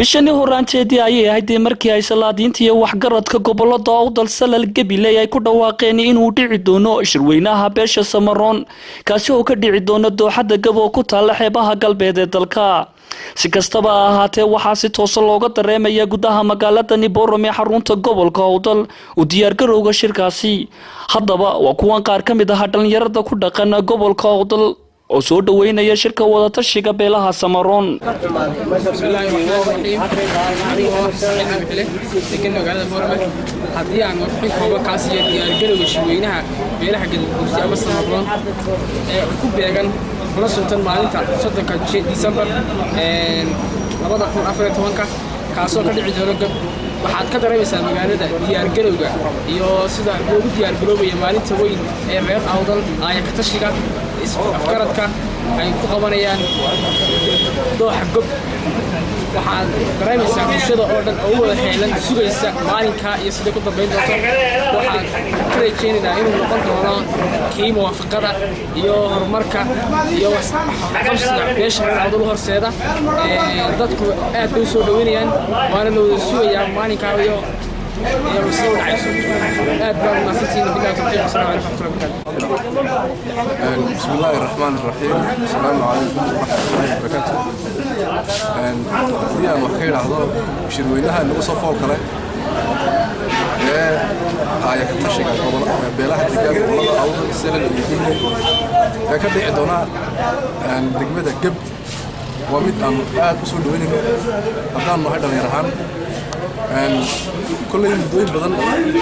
bishani horaanteedii ayay ahayd markii ay salaadiinta iyo waxgaradka gobolada Awdal Salal Gabiley ay ku dhawaaqeen inuu dhici doono shirweynaha beesha Samaroon kaasi oo ka dhici doono dooxada Gabo ku taal xeebaha galbeed ee dalka. si kastaba ahaatee waxaa si toos looga dareemaya gudaha magaalada Boorame ee xarunta gobolka Awdal u diyaar garowga shirkaasi. haddaba waa kuwan qaar ka mid ah dhalinyarada ku dhaqan gobolka Awdal oo soo dhaweynaya shirka wada tashiga beelaha Samaroon. haddii aan warbixin kooban ka siiyo diyaar garowga shirweynaha beelaha Galmudug ama Samaroon ee ku beegan kula suntan maalinta 3 December 2014 kaasoo ka dhici doona Gab. waxaad ka dareemaysaa magaalada diyaar garowga iyo sida loogu diyaar garoobay maalinta weyn ee reer Awdal ay ka tashiga afkaradka ay ku qabanayaan dooxa Gab. waxaan dareemaysaa bulshada oo dhan oo wada heelan sugaysa maalinka iyo sida ku dambeyn doonto. waxaan ka rajaynaynaa inuu noqon doono kii muwaafaqada iyo horumarka iyo qabsiga beesha Awdal horseeda. dadku aad bay soo dhaweynayaan waana la wada sugayaa maalinka iyo soo dhacayso. aad baan u nasantiin billahi tawfiiq. Assalaamu alaykum wa rahmatullahi wa barakatuh. Bismillahir Rahmanir Rahim. Assalaamu alaykum wa rahmatullahi wa barakatuh. Diyan waxay raahdo shirweynaha lagu soo fool kale ee ay ka tashiga gobolada beelaha deegaanka gobolada Awdal Salal iyo Gabiley ee ka dhici doona degmada Gab. waa mid aan aad u soo dhaweynayno haddaan nahay dhalinyarahan كلهم دوين بدن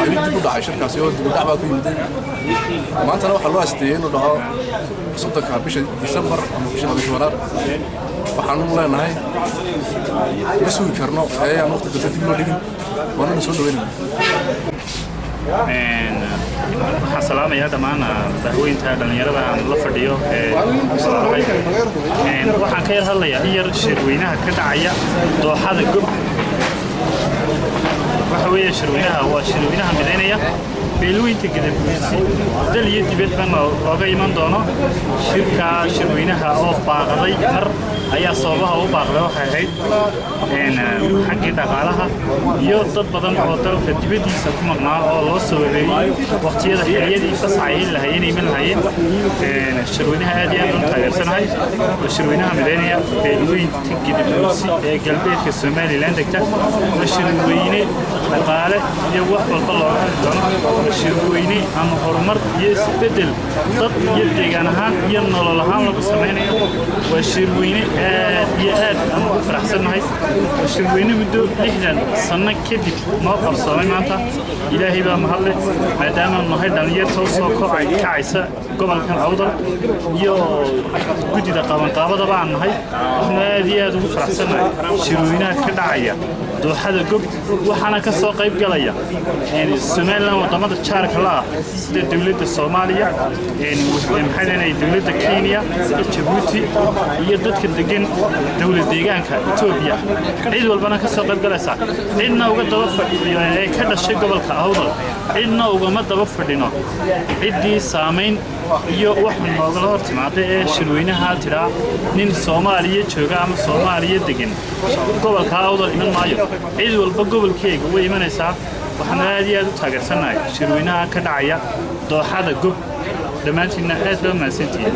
عيد جبوا عشر كاسيو جبوا دعوة كل مدين ما أنت لو حلوا استيين وده صدق بيش ديسمبر أو بيش نوفمبر وحنون الله نهاي بسوي كرنا هي نقطة ترتيب لودين وانا نسول دوين السلام يا دمانا دهوين تاع dhalinyarada aan la fadhiyo waxaan ka hadlayaa yar shirweynaha ka dhacaya dooxada Gab. waxa weeye shirweynaha waa shirweynaha mideynaya beelweynta Galmudug dal iyo dibad baan looga iman doono. shirweynaha oo baaqday mar ayaa sababaha u baaqday waxay ahayd xaggii dhaqaalaha iyo dad badan oo dalka dibadiisa ku maqnaa oo loo soo wareeyay waqtiyada xilliyadii fasaxay lahaayeen iman lahaayeen. shirweynaha aad iyo aad u taageersanahay shirweynaha mideynaya beelweynta Galmudug ee galbeedka Soomaaliland degta. shirweyne dhaqaale iyo wax walba looga doono shirweyne ama horumar iyo isbedel dad iyo deegaan ahaan iyo nolol ahaan lagu sameynayo. waa shirweyne iyo aad aan ugu faraxsanahay. shirweyne muddo 60 sano kadib noo qarsoomay maanta. ilaahay baa mahadle maadaama nahay dhalinyarada soo kacaysa gobolkan Awdal iyo gudida qabanqaabada baan nahay. waxaan aad iyo aad ugu faraxsanahay shirweynaha ka dhacaya dooxada Gab. waxaana ka soo qayb galaya Soomaaliland wadamada jaarka la sida dawladda Soomaaliya maxay dawladda Kenya Djibouti iyo dadka degan dawladda deegaanka Ethiopia. cid walbana ka soo qayb galaysa cidna uga daba fadhiyo ee ka dhashay gobolka Awdal cidna uga ma daba fadhino cidii saameyn iyo wax nooga hor timaada ee shirweynaha tira nin Soomaaliya jooga ama Soomaaliya degan gobolka Awdal iman maayo. cid walba gobolkeega way imanaysaa. waxaan aad iyo aad u taageersanahay shirweynaha ka dhacaya dooxada Gab. dhamaantiina aad loo maasantihiin.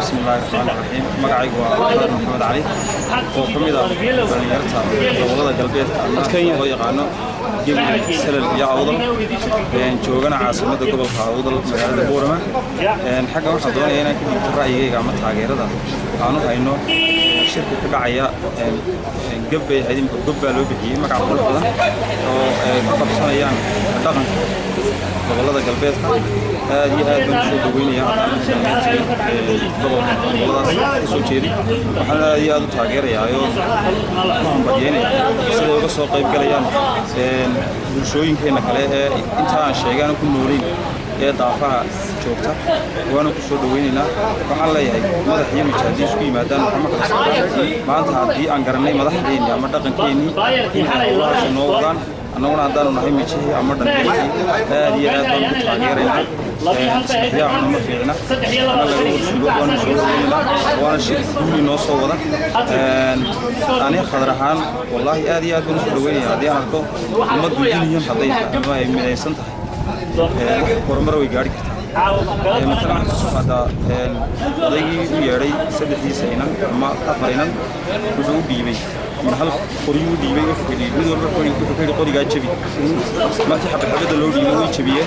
بسم الله الرحمن الرحيم. مقعي محمد علي وكميدا dhalinyarta gobolada galbeedka oo yaqaano Gabiley Salal iyo Awdal joogana caasimada gobolka Awdal magaalada Boorama. xagga waxaan doonayaa inaan ka dhigto ra'yigayga ama taageerada aanu hayno shirka ka dhacaya Gab. hadimka Gab baa loo bixiyay magac badan oo ay ku qabsanayaan dhaqanka gobolada galbeedka. aad iyo aad baan soo dhaweynayaa gobolada soo jeedi. waxaan aad iyo aad u taageerayaa oo badiyeenaya sida uga soo qayb galayaan bulshooyinkeena kale ee inta aan sheegaan ku noolayn ee daafaha joogta. waana ku soo dhaweynaynaa. waxaan leeyahay madax iyo mijaadiis ku yimaadaan maanta haddii aan garanay madaxdeena ama dhaqankeennii in ay noo wadaan annaguna haddaanu nahay mijihii ama dhanbeelkii aad iyo aad baan ku taageeraynaa saxiyaaxuna ma fiicna ana laga warsugo waana soo dhaweynaa waana shir guuli noo soo wada ani khadar ahaan wallaahi aad iyo aad baan usoo dhaweynaya haddii aan arko ummaddu duniyan hadday ama ay midaysan tahay horumar way gaari kartaa مثلا هذا ضيقي وياري سدحي سينا ما أفرينا وجو ديبي من هل قريو ديبي وفكري بدور وفكري قري قاعد شبي ما تحب حبة اللون ديبي ويشبيه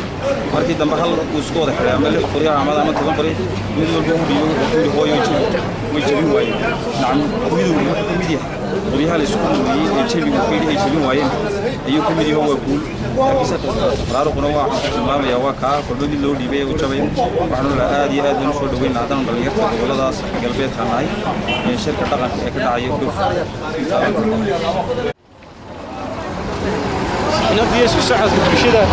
ما تيجي دم هل وسكور حلا ما اللي قري عمل عمل تبان قري بدور ديبي وفكري هو ويشبيه واي نعم بدور كميديا قري هل سكور ويشبيه وفكري يشبيه واي أيوة كميديا هو يقول لكن ستفرار قنوع ما يا واقع كل بدي اللون ديبي وشبيه وحنا لا آدي آدي نشوف دوين هذا نضليك ولا داس قلبي ثنائي شركة طبعا كده عيوب نبي يسوع سعد بشدة